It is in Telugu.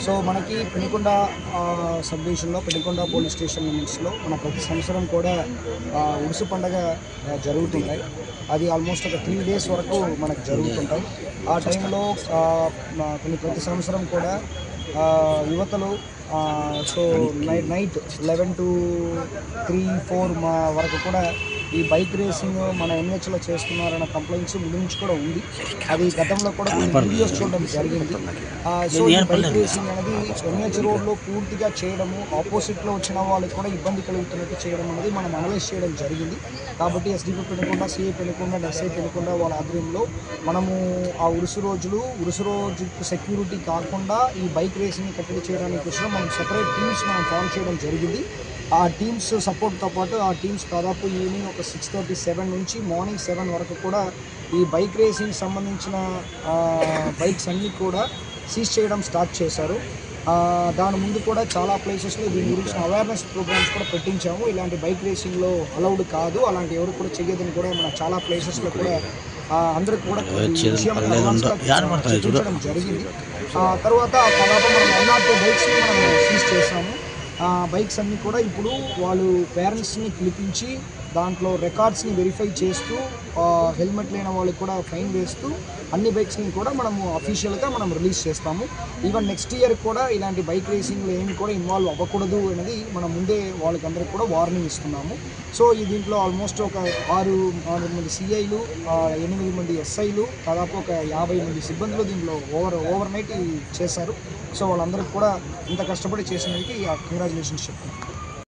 సో మనకి పెనుకొండ సబ్ డివిజన్లో పెనుకొండ పోలీస్ స్టేషన్ లిమిట్స్లో మన ప్రతి సంవత్సరం కూడా ఉరుసు పండుగ జరుగుతుంటాయి. అది ఆల్మోస్ట్ ఒక 3 days వరకు మనకు జరుగుతుంటాయి. ఆ టైంలో ప్రతి సంవత్సరం కూడా యువతలు సో నైట్ 11 to 3-4 వరకు కూడా ఈ బైక్ రేసింగ్ మన ఎన్హెచ్లో చేస్తున్నారన్న కంప్లైంట్స్ ముందు నుంచి కూడా ఉంది. అది గతంలో కూడా వీడియోస్ చూడడం జరిగింది. సో ఈ బైక్ రేసింగ్ అనేది ఎన్హెచ్ రోడ్లో పూర్తిగా చేయడము, ఆపోజిట్లో వచ్చిన వాళ్ళకి కూడా ఇబ్బంది కలుగుతున్నట్టు చేయడం అనేది మనం అనలైజ్ చేయడం జరిగింది. కాబట్టి SDP Penukonda, CI Penukonda, SI Penukonda వాళ్ళ ఆధ్వర్యంలో మనము ఆ ఉరుసు రోజు సెక్యూరిటీ కాకుండా ఈ బైక్ రేసింగ్ కట్టడి చేయడానికి కోసం మనం సెపరేట్ టీమ్స్ మనం ఫామ్ చేయడం జరిగింది. ఆ టీమ్స్ సపోర్ట్తో పాటు ఆ టీమ్స్ దాదాపు ఈవినింగ్ ఒక 6:37 నుంచి మార్నింగ్ 7 వరకు కూడా ఈ బైక్ రేసింగ్ సంబంధించిన బైక్స్ అన్నీ కూడా సీజ్ చేయడం స్టార్ట్ చేశారు. దాని ముందు కూడా చాలా ప్లేసెస్లో దీని గురించి అవేర్నెస్ ప్రోగ్రామ్స్ కూడా పెట్టించాము. ఇలాంటి బైక్ రేసింగ్లో అలౌడ్ కాదు, అలాంటి ఎవరు కూడా చేయదని కూడా మన చాలా ప్లేసెస్లో కూడా అందరికి కూడా చూపించడం జరిగింది. తర్వాత దాదాపు మనం 102 బైక్స్ని మనం సీజ్ చేసాము. బైక్స్ అన్నీ కూడా ఇప్పుడు వాళ్ళు పేరెంట్స్ని పిలిపించి దాంట్లో రికార్డ్స్ని వెరిఫై చేస్తూ హెల్మెట్ లేని వాళ్ళకి కూడా ఫైన్ వేస్తూ అన్ని బైక్స్ని కూడా మనము అఫీషియల్గా మనం రిలీజ్ చేస్తాము. ఈవెన్ నెక్స్ట్ ఇయర్ కూడా ఇలాంటి బైక్ రేసింగ్లో ఏమి కూడా ఇన్వాల్వ్ అవ్వకూడదు అనేది మనం ముందే వాళ్ళకందరికీ కూడా వార్నింగ్ ఇస్తున్నాము. సో దీంట్లో ఆల్మోస్ట్ ఒక 6 మంది సిఐలు, 8 మంది ఎస్ఐలు, దాదాపు ఒక 50 మంది సిబ్బందులు దీంట్లో ఓవర్ నైట్ చేశారు. సో వాళ్ళందరికీ కూడా ఇంత కష్టపడి చేసినందుకు కంగ్రాచులేషన్స్ చెప్తున్నాను.